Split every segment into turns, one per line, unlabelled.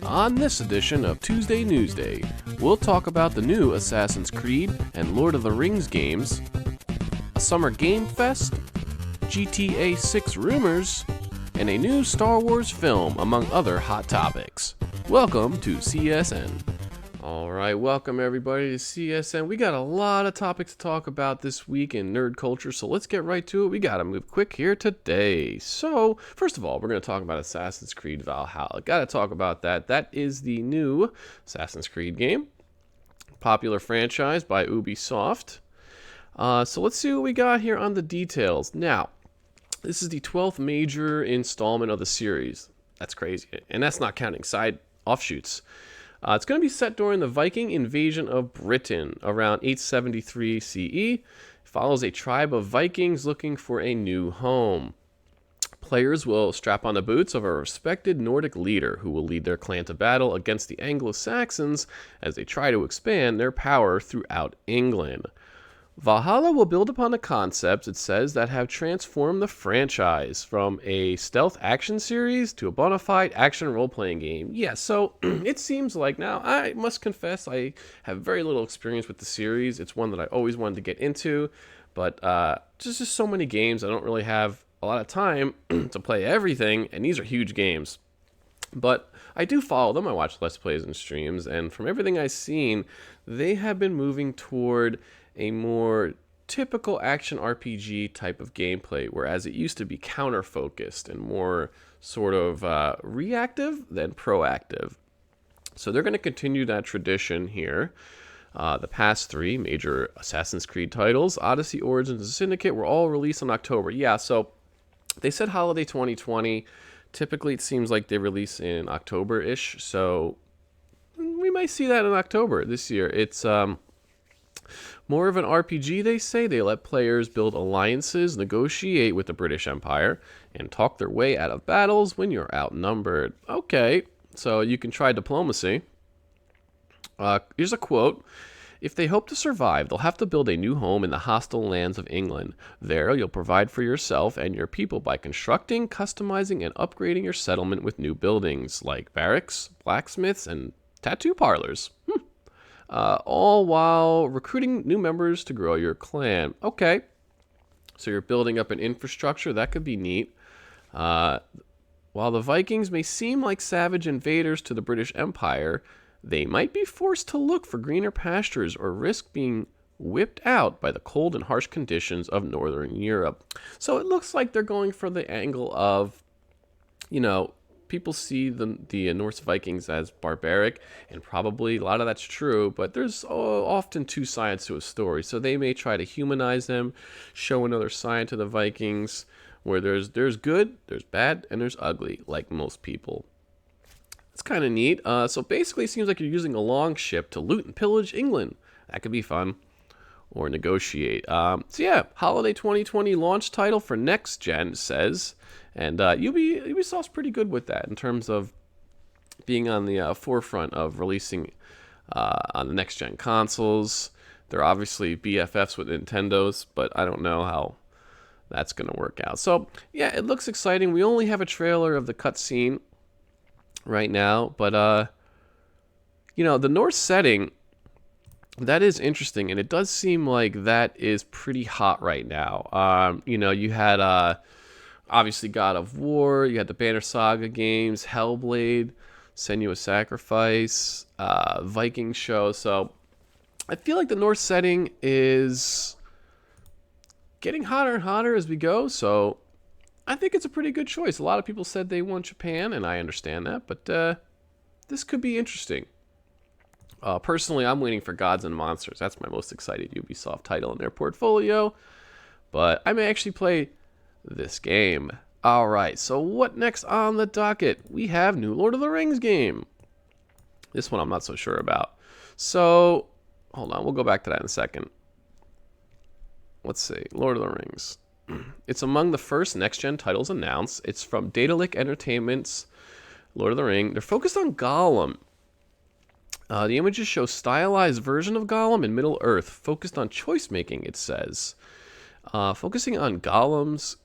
On this edition of Tuesday Newsday, we'll talk about the new Assassin's Creed and Lord of the Rings games, a summer game fest, GTA 6 rumors, and a new Star Wars film, among other hot topics. Welcome to CSN. Alright, welcome everybody to CSN. We got a lot of topics to talk about this week in nerd culture, so let's get right to it. We gotta move quick here today. So, first of all, we're gonna talk about Assassin's Creed Valhalla. Gotta talk about that. That is the new Assassin's Creed game. Popular franchise by Ubisoft. So let's see what we got here on the details. Now, this is the 12th major installment of the series. That's crazy. And that's not counting side offshoots. It's going to be set during the Viking invasion of Britain around 873 CE. It follows a tribe of Vikings looking for a new home. Players will strap on the boots of a respected Nordic leader who will lead their clan to battle against the Anglo-Saxons as they try to expand their power throughout England. Valhalla will build upon the concepts, it says, that have transformed the franchise from a stealth action series to a bona fide action role-playing game. Yeah, so it seems like now, I must confess, I have very little experience with the series. It's one that I always wanted to get into, but just so many games, I don't really have a lot of time to play everything, and these are huge games. But I do follow them. I watch Let's Plays and streams, and from everything I've seen, they have been moving toward a more typical action RPG type of gameplay, whereas it used to be counter-focused and more sort of reactive than proactive. So they're going to continue that tradition here. The past three major Assassin's Creed titles, Odyssey, Origins, and Syndicate, were all released in October. Yeah, so they said holiday 2020. Typically, it seems like they release in October-ish, so we might see that in October this year. It's more of an RPG, they say. They let players build alliances, negotiate with the British Empire, and talk their way out of battles when you're outnumbered. Okay, so you can try diplomacy. Here's a quote. If they hope to survive, they'll have to build a new home in the hostile lands of England. There, you'll provide for yourself and your people by constructing, customizing, and upgrading your settlement with new buildings, like barracks, blacksmiths, and tattoo parlors. All while recruiting new members to grow your clan. Okay, so you're building up an infrastructure. That could be neat. While the Vikings may seem like savage invaders to the British Empire, they might be forced to look for greener pastures or risk being whipped out by the cold and harsh conditions of Northern Europe. So it looks like they're going for the angle of, people see the Norse Vikings as barbaric, and probably a lot of that's true, but there's often two sides to a story. So they may try to humanize them, show another side to the Vikings, where there's good, there's bad, and there's ugly, like most people. It's kind of neat. So basically, it seems like you're using a long ship to loot and pillage England. That could be fun. Or negotiate. So yeah, holiday 2020 launch title for next gen, says. And Ubisoft's pretty good with that in terms of being on the forefront of releasing on the next gen consoles. They're obviously BFFs with Nintendo's, but I don't know how that's going to work out. So yeah, it looks exciting. We only have a trailer of the cutscene right now, but the Norse setting, that is interesting, and it does seem like that is pretty hot right now. You had obviously God of War, you had the Banner Saga games, Hellblade, Senua's Sacrifice, Viking show. So I feel like the Norse setting is getting hotter and hotter as we go. So I think it's a pretty good choice. A lot of people said they want Japan, and I understand that, but this could be interesting. Personally, I'm waiting for Gods and Monsters. That's my most excited Ubisoft title in their portfolio, but I may actually play this game. All right, so what next on the docket? We have new Lord of the Rings game. This one I'm not so sure about. So, hold on, we'll go back to that in a second. Let's see, Lord of the Rings. It's among the first next-gen titles announced. It's from Daedalic Entertainment's Lord of the Ring. They're focused on Gollum. The images show stylized version of Gollum in Middle-earth, focused on choice-making, it says. Focusing on Gollum's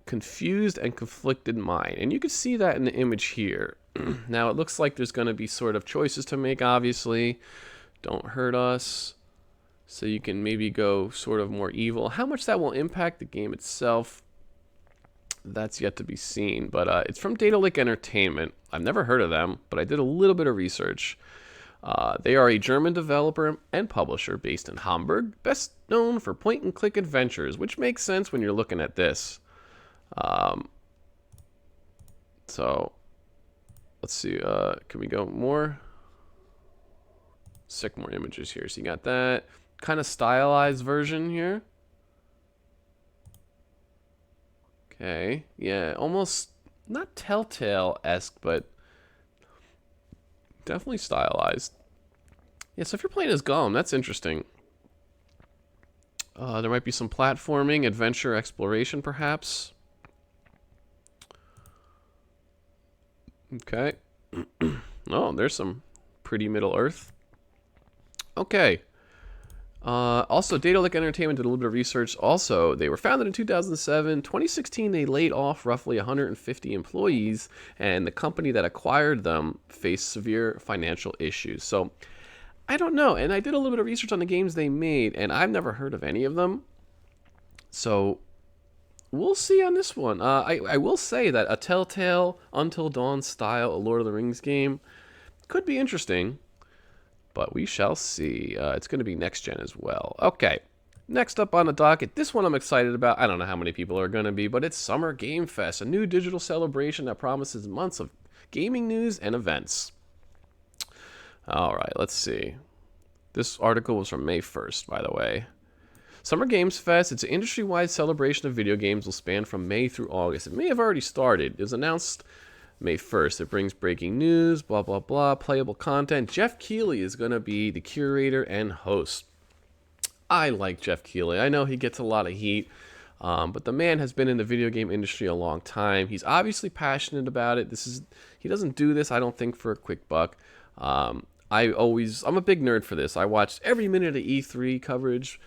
confused and conflicted mind. And you can see that in the image here. Now, it looks like there's going to be sort of choices to make, obviously. Don't hurt us. So you can maybe go sort of more evil. How much that will impact the game itself, that's yet to be seen. But it's from Data Lake Entertainment. I've never heard of them, but I did a little bit of research. They are a German developer and publisher based in Hamburg, best known for point-and-click adventures, which makes sense when you're looking at this. So, let's see. Can we go more? Sick more images here. So you got that kind of stylized version here. Okay, yeah, almost not Telltale-esque, but definitely stylized. Yeah, so if you're playing as Gollum, that's interesting. There might be some platforming, adventure, exploration, perhaps. Okay. Oh, there's some pretty Middle Earth. Okay. Also, Data Lake Entertainment did a little bit of research. Also, they were founded in 2007. 2016, they laid off roughly 150 employees, and the company that acquired them faced severe financial issues. So, I don't know. And I did a little bit of research on the games they made, and I've never heard of any of them. So, we'll see on this one. I will say that a Telltale Until Dawn style Lord of the Rings game could be interesting. But we shall see. It's going to be next gen as well. Okay. Next up on the docket, this one I'm excited about. I don't know how many people are going to be, but it's Summer Game Fest, a new digital celebration that promises months of gaming news and events. All right, let's see. This article was from May 1st, by the way. Summer Games Fest, it's an industry-wide celebration of video games, will span from May through August. It may have already started. It was announced May 1st. It brings breaking news, blah, blah, blah, playable content. Jeff Keighley is going to be the curator and host. I like Jeff Keighley. I know he gets a lot of heat, but the man has been in the video game industry a long time. He's obviously passionate about it. He doesn't do this, I don't think, for a quick buck. I'm a big nerd for this. I watched every minute of E3 coverage,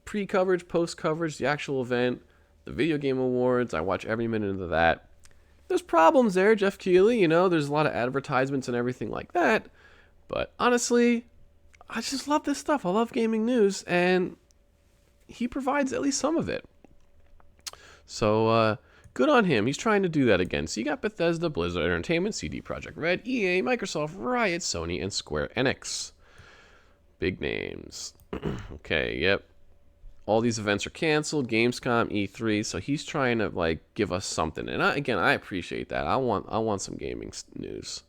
pre-coverage, post-coverage, the actual event, the video game awards. I watch every minute of that. There's problems there, Jeff Keighley, there's a lot of advertisements and everything like that. But honestly, I just love this stuff. I love gaming news, and he provides at least some of it. So, good on him. He's trying to do that again. So you got Bethesda, Blizzard Entertainment, CD Projekt Red, EA, Microsoft, Riot, Sony, and Square Enix. Big names. Okay, yep. All these events are canceled, Gamescom, E3, so he's trying to give us something. And I appreciate that. I want some gaming news.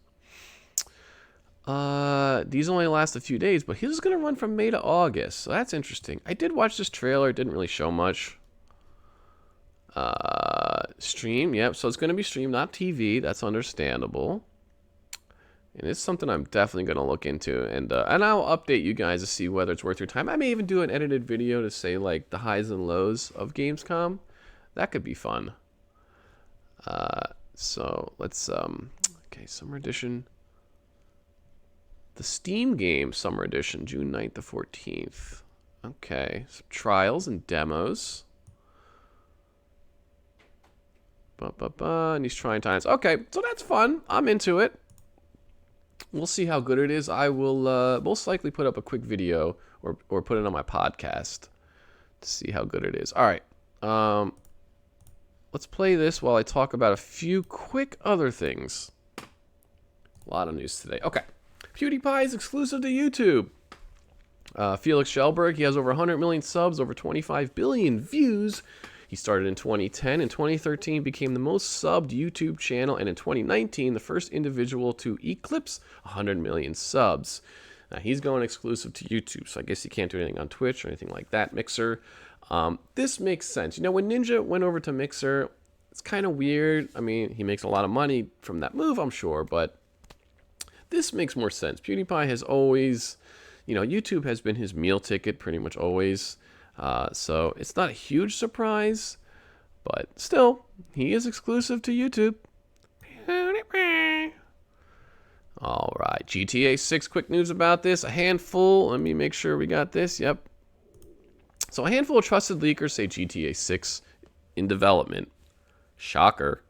These only last a few days, but he's going to run from May to August, so that's interesting. I did watch this trailer. It didn't really show much. Stream, yep, so it's going to be streamed, not TV. That's understandable. And it's something I'm definitely going to look into. And I'll update you guys to see whether it's worth your time. I may even do an edited video to say, the highs and lows of Gamescom. That could be fun. So, let's, okay, Summer Edition. The Steam game Summer Edition, June 9th to 14th. Okay, some trials and demos. And these trying times. Okay, so that's fun. I'm into it. We'll see how good it is. I will most likely put up a quick video or put it on my podcast to see how good it is. All right. Let's play this while I talk about a few quick other things. A lot of news today. Okay. PewDiePie is exclusive to YouTube. Felix Schellberg, he has over 100 million subs, over 25 billion views. He started in 2010. In 2013, became the most subbed YouTube channel, and in 2019, the first individual to eclipse 100 million subs. Now, he's going exclusive to YouTube, so I guess he can't do anything on Twitch or anything like that. Mixer. This makes sense. When Ninja went over to Mixer, it's kind of weird. I mean, he makes a lot of money from that move, I'm sure, but this makes more sense. PewDiePie has always, YouTube has been his meal ticket pretty much always. So it's not a huge surprise, but still, he is exclusive to YouTube. All right, GTA 6, quick news about this. A handful, let me make sure we got this, yep. So a handful of trusted leakers say GTA 6 in development. Shocker.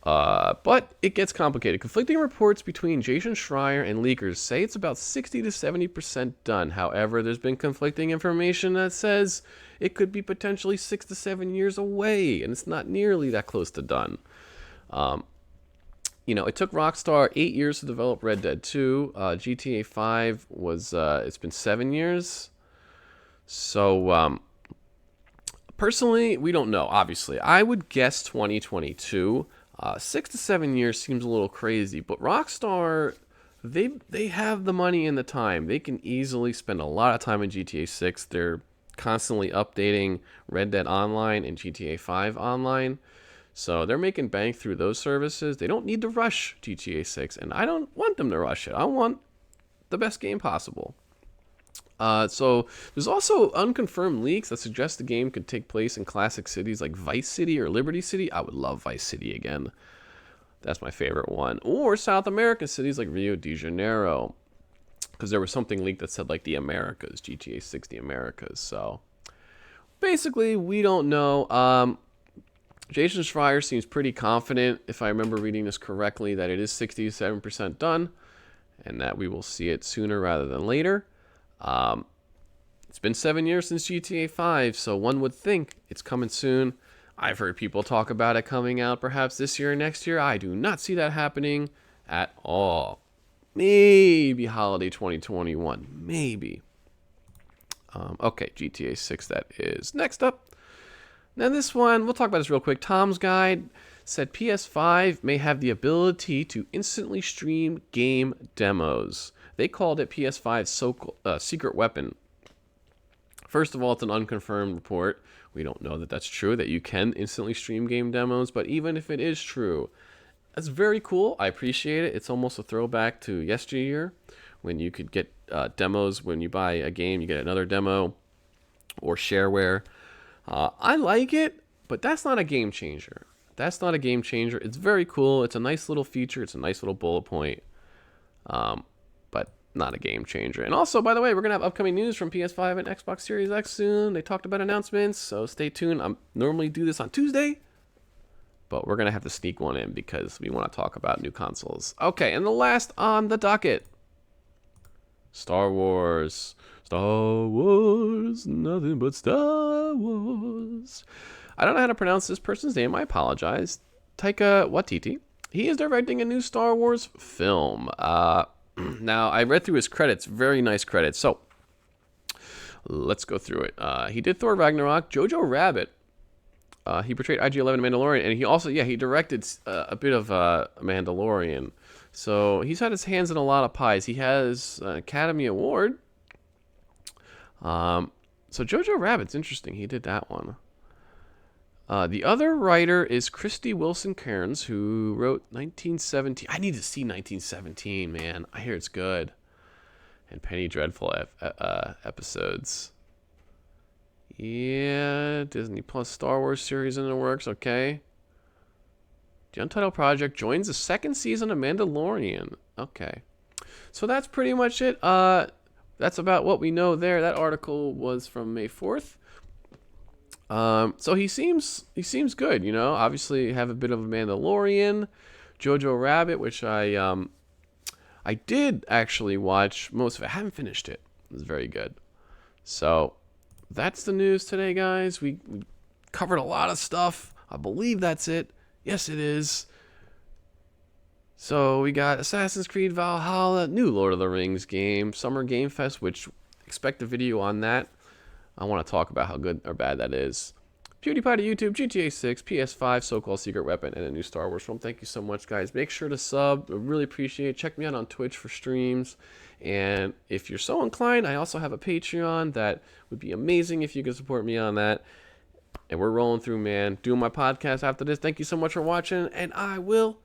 But it gets complicated. Conflicting reports between Jason Schreier and leakers say it's about 60 to 70% done. However, there's been conflicting information that says it could be potentially 6 to 7 years away, and it's not nearly that close to done. It took Rockstar 8 years to develop Red Dead 2. GTA 5 was, it's been 7 years. So, personally, we don't know, obviously. I would guess 2022. 6 to 7 years seems a little crazy, but Rockstar, they have the money and the time. They can easily spend a lot of time in GTA 6. They're constantly updating Red Dead Online and GTA 5 Online. So they're making bank through those services. They don't need to rush GTA 6, and I don't want them to rush it. I want the best game possible. So there's also unconfirmed leaks that suggest the game could take place in classic cities like Vice City or Liberty City. I would love Vice City again. That's my favorite one. Or South American cities like Rio de Janeiro. Because there was something leaked that said like the Americas, GTA 6, the Americas. So basically, we don't know. Jason Schreier seems pretty confident, if I remember reading this correctly, that it is 67% done and that we will see it sooner rather than later. It's been 7 years since GTA 5, so one would think it's coming soon. I've heard people talk about it coming out perhaps this year or next year. I do not see that happening at all. Maybe holiday 2021. Maybe. Okay, GTA 6 that is. Next up. Now this one, we'll talk about this real quick. Tom's Guide said PS5 may have the ability to instantly stream game demos. They called it PS5's secret weapon. First of all, it's an unconfirmed report. We don't know that that's true, that you can instantly stream game demos. But even if it is true, that's very cool. I appreciate it. It's almost a throwback to yesteryear when you could get demos. When you buy a game, you get another demo or shareware. I like it, but that's not a game changer. That's not a game changer. It's very cool. It's a nice little feature. It's a nice little bullet point. But not a game changer. And also, by the way, we're going to have upcoming news from PS5 and Xbox Series X soon. They talked about announcements, so stay tuned. I normally do this on Tuesday, but we're going to have to sneak one in because we want to talk about new consoles. Okay, and the last on the docket. Star Wars. Star Wars, nothing but Star Wars. I don't know how to pronounce this person's name. I apologize. Taika Waititi. He is directing a new Star Wars film. Now, I read through his credits. Very nice credits. So, let's go through it. He did Thor Ragnarok, Jojo Rabbit. He portrayed IG-11 Mandalorian. And he also, he directed a bit of Mandalorian. So, he's had his hands in a lot of pies. He has an Academy Award. So Jojo Rabbit's interesting. He did that one. The other writer is Christy Wilson Cairns, who wrote 1917. I need to see 1917, man. I hear it's good. And Penny Dreadful episodes. Yeah, Disney Plus Star Wars series in the works. Okay. The Untitled Project joins the second season of Mandalorian. Okay. So that's pretty much it. That's about what we know there. That article was from May 4th. So he seems good, you know. Obviously, have a bit of a Mandalorian, Jojo Rabbit, which I did actually watch most of it. I haven't finished it. It was very good. So that's the news today, guys. We covered a lot of stuff. I believe that's it. Yes, it is. So we got Assassin's Creed Valhalla, new Lord of the Rings game, Summer Game Fest, which expect a video on that. I want to talk about how good or bad that is. PewDiePie to YouTube, GTA 6, PS5, so-called secret weapon, and a new Star Wars film. Thank you so much, guys. Make sure to sub. I really appreciate it. Check me out on Twitch for streams. And if you're so inclined, I also have a Patreon. That would be amazing if you could support me on that. And we're rolling through, man. Doing my podcast after this. Thank you so much for watching, and I will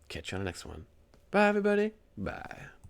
catch you on the next one. Bye, everybody. Bye.